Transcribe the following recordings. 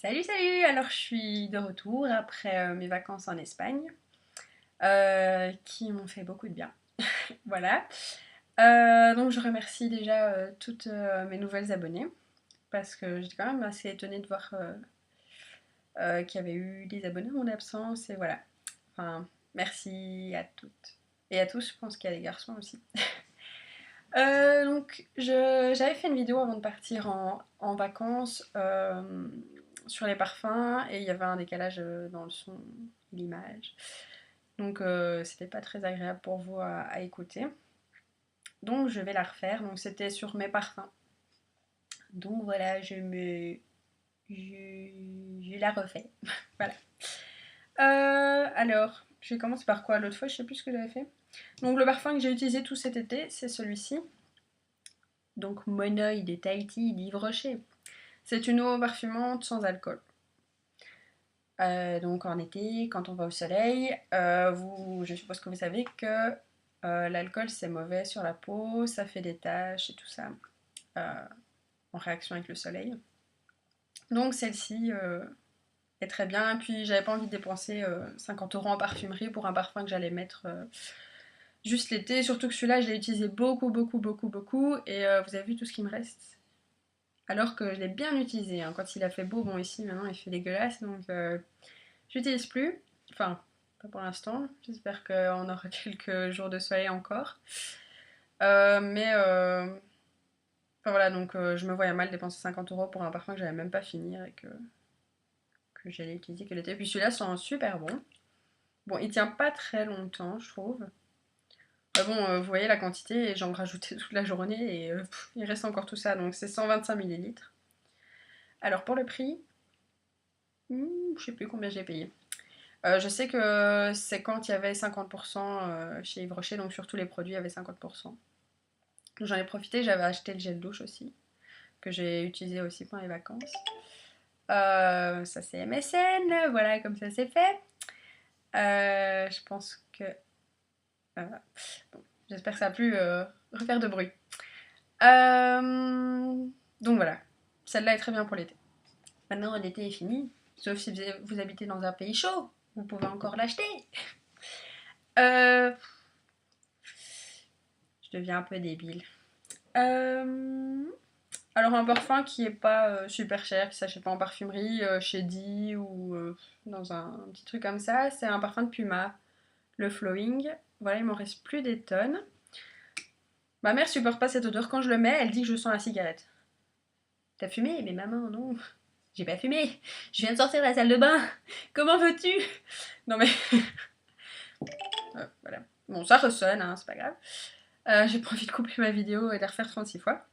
Salut, salut! Alors je suis de retour après mes vacances en Espagne qui m'ont fait beaucoup de bien. Voilà. Donc je remercie déjà toutes mes nouvelles abonnées parce que j'étais quand même assez étonnée de voir qu'il y avait eu des abonnés en mon absence et voilà. Enfin, merci à toutes et à tous, je pense qu'il y a des garçons aussi. J'avais fait une vidéo avant de partir en vacances sur les parfums et il y avait un décalage dans le son et l'image. Donc c'était pas très agréable pour vous à écouter. Donc je vais la refaire. Donc c'était sur mes parfums. Donc voilà, je la refais. Voilà. Alors, je vais commencer par quoi? L'autre fois, je sais plus ce que j'avais fait. Donc le parfum que j'ai utilisé tout cet été, c'est celui-ci. Donc Monoï de Tahiti d'Yves Rocher. C'est une eau parfumante sans alcool. Donc en été, quand on va au soleil, je suppose que vous savez que l'alcool c'est mauvais sur la peau, ça fait des taches et tout ça euh, en réaction avec le soleil. Donc celle-ci est très bien. Puis j'avais pas envie de dépenser 50 € en parfumerie pour un parfum que j'allais mettre juste l'été. Surtout que celui-là, je l'ai utilisé beaucoup, beaucoup, beaucoup, beaucoup. Et vous avez vu tout ce qui me reste. Alors que je l'ai bien utilisé, hein. Quand il a fait beau, bon ici maintenant il fait dégueulasse, donc j'utilise plus. Enfin, pas pour l'instant. J'espère qu'on aura quelques jours de soleil encore. Mais enfin voilà, donc je me voyais mal dépenser 50 € pour un parfum que j'allais même pas finir et que j'allais utiliser que l'été. Puis celui-là sent super bon. Bon, il tient pas très longtemps, je trouve. Bon, vous voyez la quantité, et j'en rajoutais toute la journée et il reste encore tout ça. Donc c'est 125 millilitres. Alors pour le prix, je sais plus combien j'ai payé. Je sais que c'est quand il y avait 50% chez Yves Rocher, donc sur tous les produits il y avait 50%. J'en ai profité, j'avais acheté le gel douche aussi, que j'ai utilisé aussi pendant les vacances. Ça c'est MSN, voilà comme ça c'est fait. Je pense que... bon, j'espère que ça a pu refaire de bruit. Donc voilà, celle-là est très bien pour l'été. Maintenant l'été est fini, sauf si vous habitez dans un pays chaud, vous pouvez encore l'acheter. Euh, je deviens un peu débile. Euh, alors un parfum qui est pas super cher, qui s'achète pas en parfumerie, chez Di ou dans un petit truc comme ça, c'est un parfum de Puma, le Flowing. Voilà, il m'en reste plus des tonnes. Ma mère supporte pas cette odeur. Quand je le mets, elle dit que je sens la cigarette. T'as fumé? Mais maman, non. J'ai pas fumé. Je viens de sortir de la salle de bain. Comment veux-tu? Non mais... voilà. Bon, ça ressonne, hein, c'est pas grave. J'ai pas envie de couper ma vidéo et de la refaire 36 fois.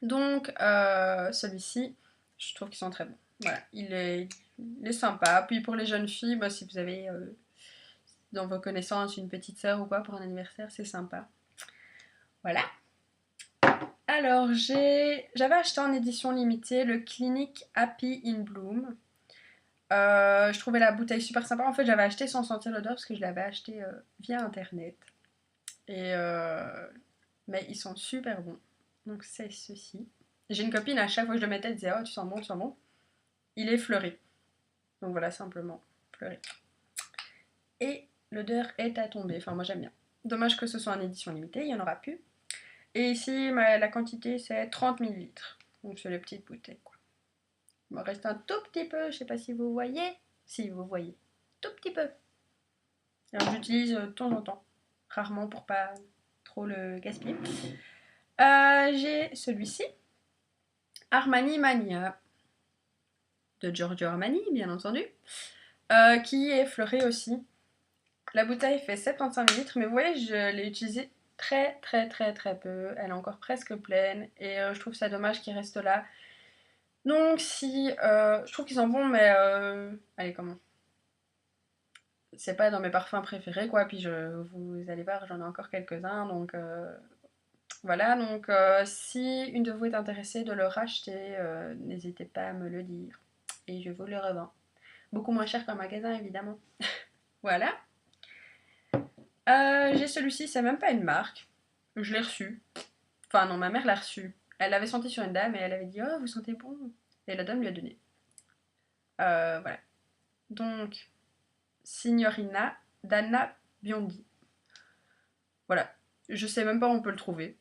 Donc, celui-ci, je trouve qu'ils sont très bons. Voilà, il est sympa. Puis pour les jeunes filles, bah, si vous avez dans vos connaissances une petite sœur ou quoi pour un anniversaire, c'est sympa. Voilà. Alors, j'avais acheté en édition limitée le Clinique Happy in Bloom. Je trouvais la bouteille super sympa. En fait, j'avais acheté sans sentir l'odeur parce que je l'avais acheté via internet. Et mais ils sont super bons. Donc, c'est ceci. J'ai une copine, à chaque fois que je le mettais, elle disait: Oh, tu sens bon, tu sens bon. Il est fleuri. Donc voilà, simplement fleuri. Et l'odeur est à tomber. Enfin, moi j'aime bien. Dommage que ce soit en édition limitée, il n'y en aura plus. Et ici, la quantité c'est 30 millilitres. Donc c'est les petites bouteilles, quoi. Il me reste un tout petit peu, je sais pas si vous voyez. Si vous voyez, tout petit peu. Alors j'utilise de temps en temps, rarement pour pas trop le gaspiller. J'ai celui-ci, Armani Mania, de Giorgio Armani, bien entendu, qui est fleuré aussi. La bouteille fait 75 millilitres, mais vous voyez, je l'ai utilisée très très très très peu. Elle est encore presque pleine et je trouve ça dommage qu'il reste là. Donc si... je trouve qu'ils sont bons, mais... allez, comment? C'est pas dans mes parfums préférés, quoi. Puis vous allez voir, j'en ai encore quelques-uns, donc... voilà, donc si une de vous est intéressée de le racheter, n'hésitez pas à me le dire. Et je vous le revends. Beaucoup moins cher qu'un magasin, évidemment. Voilà. J'ai celui-ci, c'est même pas une marque. Je l'ai reçu. Enfin non, ma mère l'a reçu. Elle l'avait senti sur une dame et elle avait dit: Oh, vous sentez bon. Et la dame lui a donné. Voilà. Donc, Signorina d'Anna Biondi. Voilà. Je sais même pas où on peut le trouver.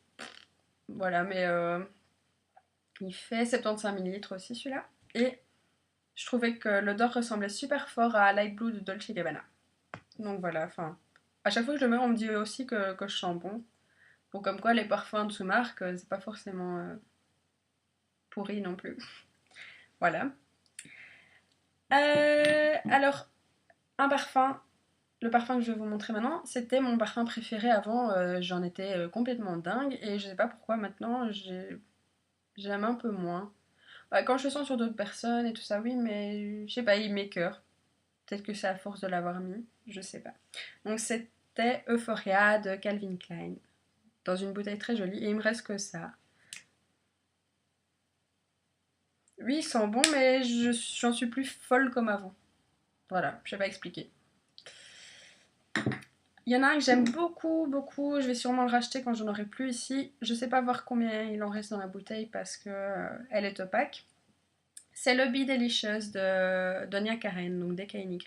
Voilà, mais il fait 75 millilitres aussi celui-là. Et je trouvais que l'odeur ressemblait super fort à Light Blue de Dolce Gabbana. Donc voilà, enfin, à chaque fois que je le mets, on me dit aussi que je sens bon. Bon, comme quoi les parfums de sous-marque, c'est pas forcément pourri non plus. Voilà. Alors, un parfum, le parfum que je vais vous montrer maintenant, c'était mon parfum préféré avant. J'en étais complètement dingue et je sais pas pourquoi maintenant j'aime un peu moins. Ouais, quand je le sens sur d'autres personnes et tout ça, oui, mais je sais pas, il m'écœure. Peut-être que c'est à force de l'avoir mis, je sais pas. Donc c'était Euphoria de Calvin Klein, dans une bouteille très jolie, et il me reste que ça. Oui, il sent bon, mais j'en suis plus folle comme avant. Voilà, je sais pas expliquer. Il y en a un que j'aime beaucoup, beaucoup. Je vais sûrement le racheter quand j'en aurai plus ici. Je sais pas voir combien il en reste dans la bouteille parce que elle est opaque. C'est le Be Delicious de Donia Karen, donc DKNY.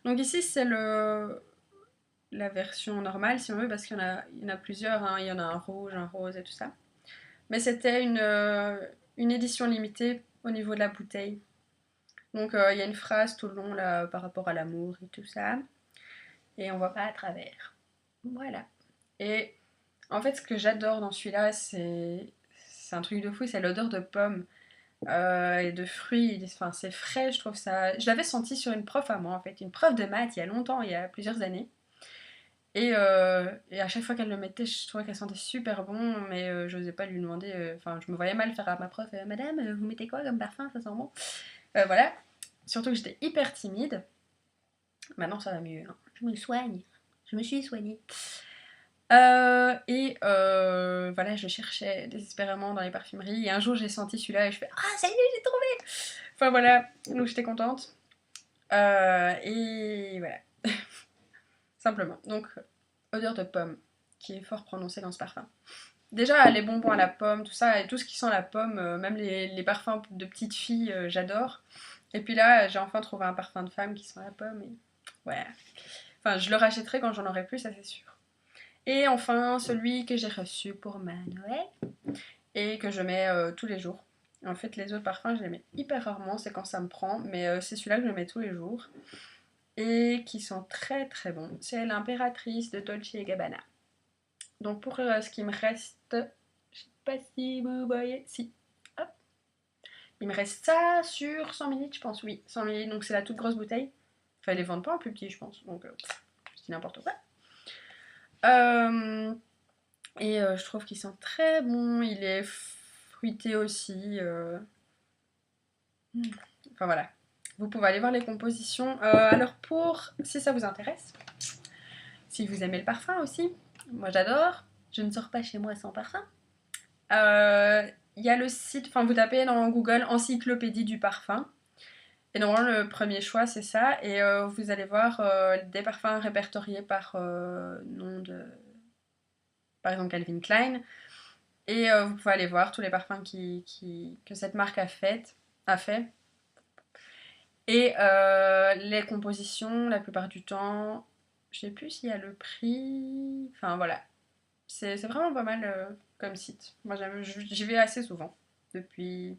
Donc ici c'est la version normale si on veut parce qu'il y en a plusieurs. Hein. Il y en a un rouge, un rose et tout ça. Mais c'était une édition limitée au niveau de la bouteille. Donc il y a une phrase tout le long là par rapport à l'amour et tout ça. Et on voit pas à travers. Voilà. Et en fait, ce que j'adore dans celui-là, c'est un truc de fou, c'est l'odeur de pommes et de fruits. Enfin, c'est frais, je trouve ça. Je l'avais senti sur une prof à moi, en fait, une prof de maths il y a longtemps, il y a plusieurs années. Et à chaque fois qu'elle le mettait, je trouvais qu'elle sentait super bon, mais je n'osais pas lui demander. Enfin, je me voyais mal faire à ma prof, Madame, vous mettez quoi comme parfum, ça sent bon. Voilà. Surtout que j'étais hyper timide. Maintenant, ça va mieux. Hein. Je me soigne. Je me suis soignée. Voilà, je cherchais désespérément dans les parfumeries. Et un jour, j'ai senti celui-là et je fais ah, ça y est, j'ai trouvé! Enfin voilà, donc j'étais contente. Et voilà, simplement. Donc, odeur de pomme, qui est fort prononcée dans ce parfum. Déjà, les bonbons à la pomme, tout ça, et tout ce qui sent la pomme, même les parfums de petites filles, j'adore. Et puis là, j'ai enfin trouvé un parfum de femme qui sent la pomme. Et ouais. Enfin, je le rachèterai quand j'en aurai plus, ça c'est sûr. Et enfin, celui que j'ai reçu pour ma Noël et que je mets tous les jours. En fait, les autres parfums, je les mets hyper rarement, c'est quand ça me prend, mais c'est celui-là que je mets tous les jours et qui sont très très bons. C'est l'impératrice de Dolce et Gabbana. Donc pour ce qui me reste, je sais pas si vous voyez, si, hop, il me reste ça sur 100 ml, je pense, oui, 100 ml, donc c'est la toute grosse bouteille. Enfin, ils les vendent pas en plus petit, je pense, donc je dis n'importe quoi. Je trouve qu'ils sont très bons. Il est fruité aussi. Enfin voilà. Vous pouvez aller voir les compositions. Alors si ça vous intéresse, si vous aimez le parfum aussi, moi j'adore. Je ne sors pas chez moi sans parfum. Il y a le site, enfin vous tapez dans Google Encyclopédie du parfum. Et normalement le premier choix c'est ça. Et vous allez voir des parfums répertoriés par nom de... Par exemple Calvin Klein. Et vous pouvez aller voir tous les parfums que cette marque a fait. Et les compositions, la plupart du temps, je sais plus s'il y a le prix. Enfin voilà, c'est vraiment pas mal comme site. Moi j'y vais assez souvent, depuis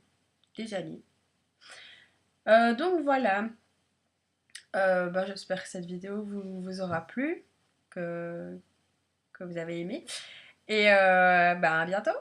des années. Donc voilà, j'espère que cette vidéo vous aura plu, que vous avez aimé. Et à bientôt!